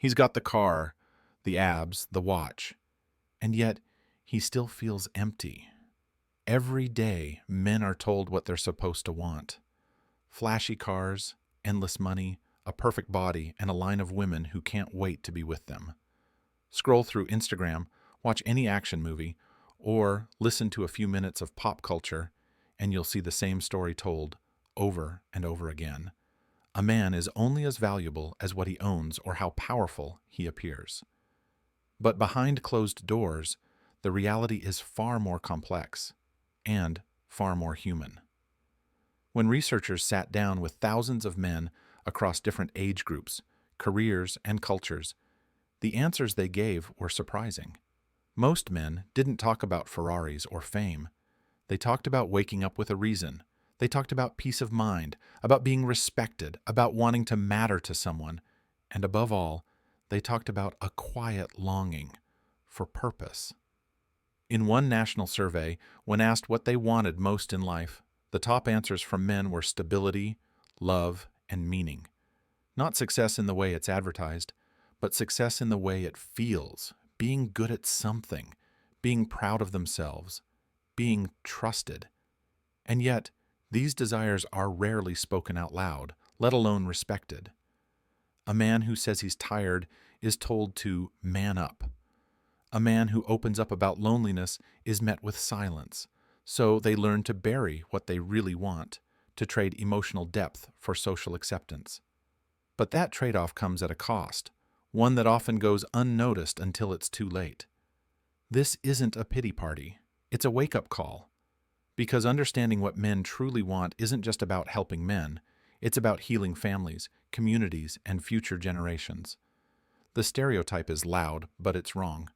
He's got the car, the abs, the watch, and yet he still feels empty. Every day, men are told what they're supposed to want. Flashy cars, endless money, a perfect body, and a line of women who can't wait to be with them. Scroll through Instagram, watch any action movie, or listen to a few minutes of pop culture, and you'll see the same story told over and over again. A man is only as valuable as what he owns or how powerful he appears. But behind closed doors, the reality is far more complex and far more human. When researchers sat down with thousands of men across different age groups, careers, and cultures, the answers they gave were surprising. Most men didn't talk about Ferraris or fame. They talked about waking up with a reason. They talked about peace of mind, about being respected, about wanting to matter to someone, and above all, they talked about a quiet longing for purpose. In one national survey, when asked what they wanted most in life, the top answers from men were stability, love, and meaning. Not success in the way it's advertised, but success in the way it feels, being good at something, being proud of themselves, being trusted. And yet, these desires are rarely spoken out loud, let alone respected. A man who says he's tired is told to man up. A man who opens up about loneliness is met with silence, so they learn to bury what they really want, to trade emotional depth for social acceptance. But that trade-off comes at a cost, one that often goes unnoticed until it's too late. This isn't a pity party, it's a wake-up call. Because understanding what men truly want isn't just about helping men, it's about healing families, communities, and future generations. The stereotype is loud, but it's wrong.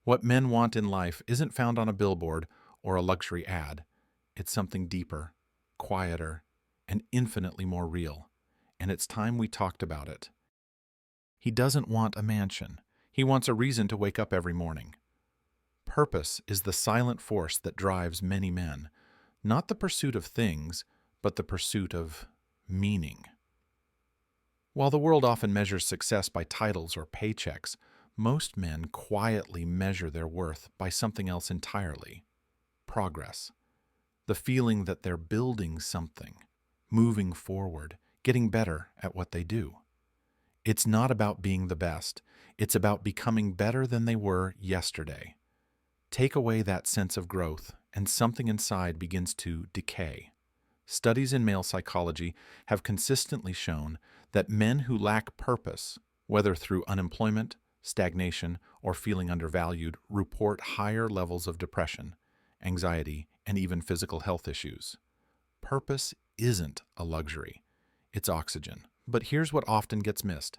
What men want in life isn't found on a billboard or a luxury ad. It's something deeper, quieter, and infinitely more real. And it's time we talked about it. He doesn't want a mansion. He wants a reason to wake up every morning. Purpose is the silent force that drives many men. Not the pursuit of things, but the pursuit of meaning. While the world often measures success by titles or paychecks, most men quietly measure their worth by something else entirely: progress. The feeling that they're building something, moving forward, getting better at what they do. It's not about being the best. It's about becoming better than they were yesterday. Take away that sense of growth, and something inside begins to decay. Studies in male psychology have consistently shown that men who lack purpose, whether through unemployment, stagnation, or feeling undervalued, report higher levels of depression, anxiety, and even physical health issues. Purpose isn't a luxury. It's oxygen. But here's what often gets missed.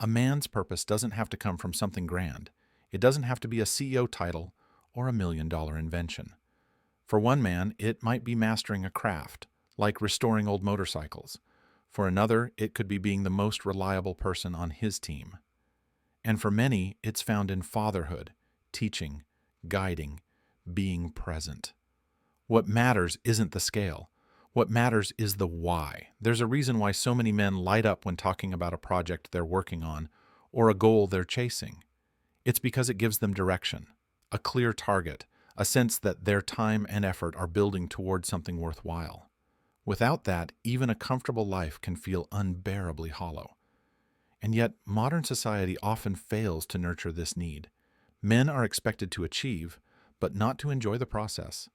A man's purpose doesn't have to come from something grand. It doesn't have to be a CEO title or $1 million invention. For one man, it might be mastering a craft, like restoring old motorcycles. For another, it could be being the most reliable person on his team. And for many, it's found in fatherhood, teaching, guiding, being present. What matters isn't the scale. What matters is the why. There's a reason why so many men light up when talking about a project they're working on or a goal they're chasing. It's because it gives them direction, a clear target, a sense that their time and effort are building towards something worthwhile. Without that, even a comfortable life can feel unbearably hollow. And yet, modern society often fails to nurture this need. Men are expected to achieve, but not to enjoy the process.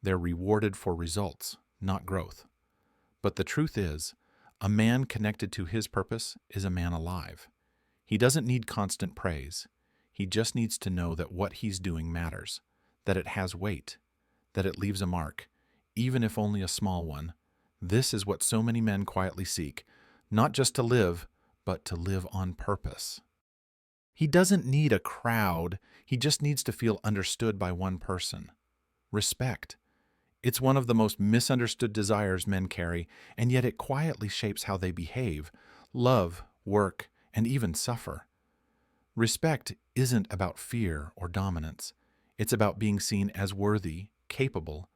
They're rewarded for results, not growth. But the truth is, a man connected to his purpose is a man alive. He doesn't need constant praise. He just needs to know that what he's doing matters, that it has weight, that it leaves a mark, even if only a small one. This is what so many men quietly seek, not just to live, but to live on purpose. He doesn't need a crowd. He just needs to feel understood by one person. Respect. It's one of the most misunderstood desires men carry, and yet it quietly shapes how they behave, love, work, and even suffer. Respect isn't about fear or dominance. It's about being seen as worthy, capable,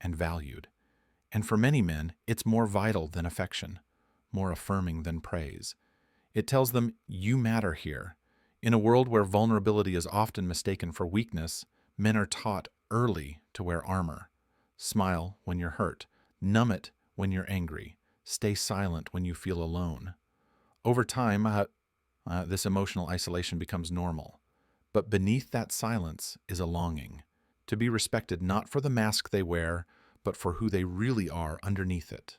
and valued. And for many men, it's more vital than affection, more affirming than praise. It tells them, you matter here. In a world where vulnerability is often mistaken for weakness, men are taught early to wear armor. Smile when you're hurt, numb it when you're angry, stay silent when you feel alone. Over time, this emotional isolation becomes normal. But beneath that silence is a longing to be respected not for the mask they wear, but for who they really are underneath it.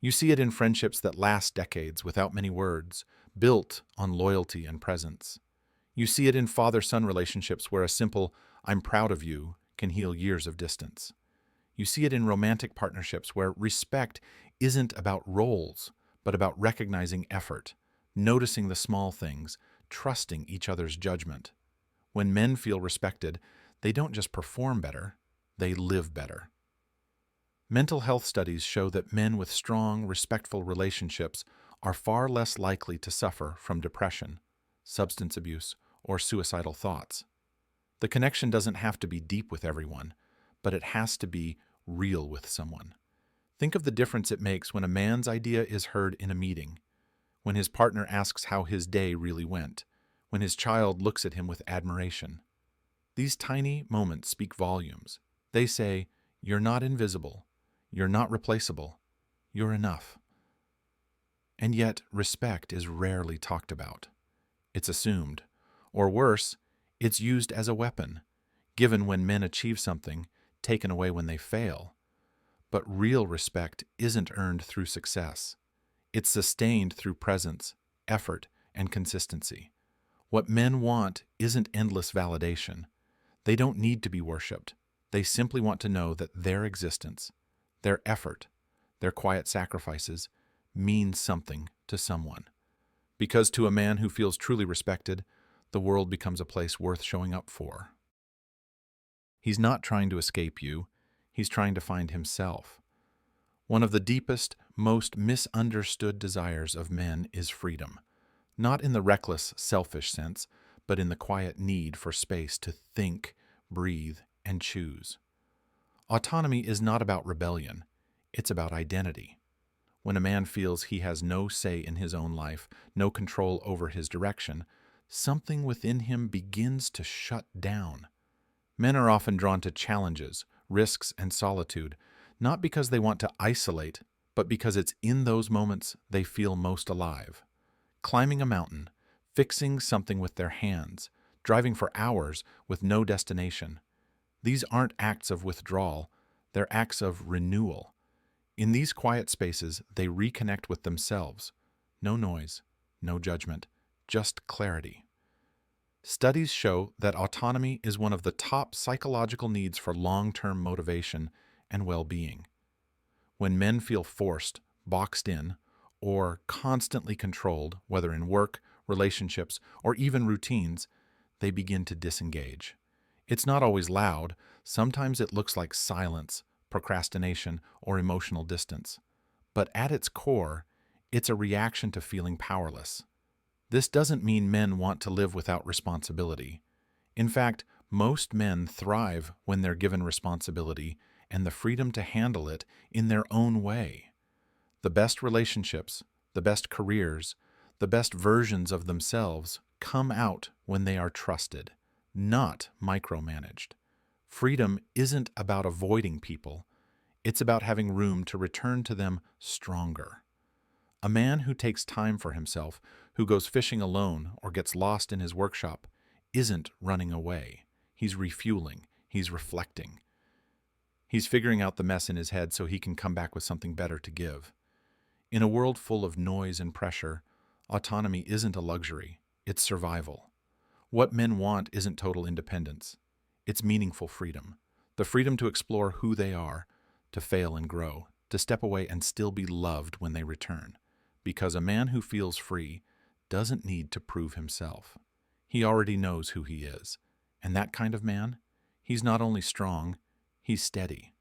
You see it in friendships that last decades without many words, built on loyalty and presence. You see it in father-son relationships where a simple, "I'm proud of you," can heal years of distance. You see it in romantic partnerships where respect isn't about roles, but about recognizing effort, noticing the small things, trusting each other's judgment. When men feel respected, they don't just perform better, they live better. Mental health studies show that men with strong, respectful relationships are far less likely to suffer from depression, substance abuse, or suicidal thoughts. The connection doesn't have to be deep with everyone, but it has to be real with someone. Think of the difference it makes when a man's idea is heard in a meeting, when his partner asks how his day really went, when his child looks at him with admiration. These tiny moments speak volumes. They say, "You're not invisible. You're not replaceable. You're enough." And yet, respect is rarely talked about. It's assumed. Or worse, it's used as a weapon, given when men achieve something, taken away when they fail. But real respect isn't earned through success. It's sustained through presence, effort, and consistency. What men want isn't endless validation. They don't need to be worshipped. They simply want to know that their existence, their effort, their quiet sacrifices means something to someone. Because to a man who feels truly respected, the world becomes a place worth showing up for. He's not trying to escape you. He's trying to find himself. One of the deepest, most misunderstood desires of men is freedom. Not in the reckless, selfish sense, but in the quiet need for space to think, breathe, and choose. Autonomy is not about rebellion. It's about identity. When a man feels he has no say in his own life, no control over his direction, something within him begins to shut down. Men are often drawn to challenges, risks, and solitude, not because they want to isolate, but because it's in those moments they feel most alive. Climbing a mountain, fixing something with their hands, driving for hours with no destination. These aren't acts of withdrawal, they're acts of renewal. In these quiet spaces, they reconnect with themselves. No noise, no judgment, just clarity. Studies show that autonomy is one of the top psychological needs for long-term motivation and well-being. When men feel forced, boxed in, or constantly controlled, whether in work, relationships, or even routines, they begin to disengage. It's not always loud. Sometimes it looks like silence, procrastination, or emotional distance. But at its core, it's a reaction to feeling powerless. This doesn't mean men want to live without responsibility. In fact, most men thrive when they're given responsibility and the freedom to handle it in their own way. The best relationships, the best careers, the best versions of themselves come out when they are trusted, not micromanaged. Freedom isn't about avoiding people. It's about having room to return to them stronger. A man who takes time for himself, who goes fishing alone or gets lost in his workshop, isn't running away. He's refueling. He's reflecting. He's figuring out the mess in his head so he can come back with something better to give. In a world full of noise and pressure, autonomy isn't a luxury. It's survival. What men want isn't total independence. It's meaningful freedom. The freedom to explore who they are, to fail and grow, to step away and still be loved when they return. Because a man who feels free doesn't need to prove himself. He already knows who he is. And that kind of man, he's not only strong, he's steady.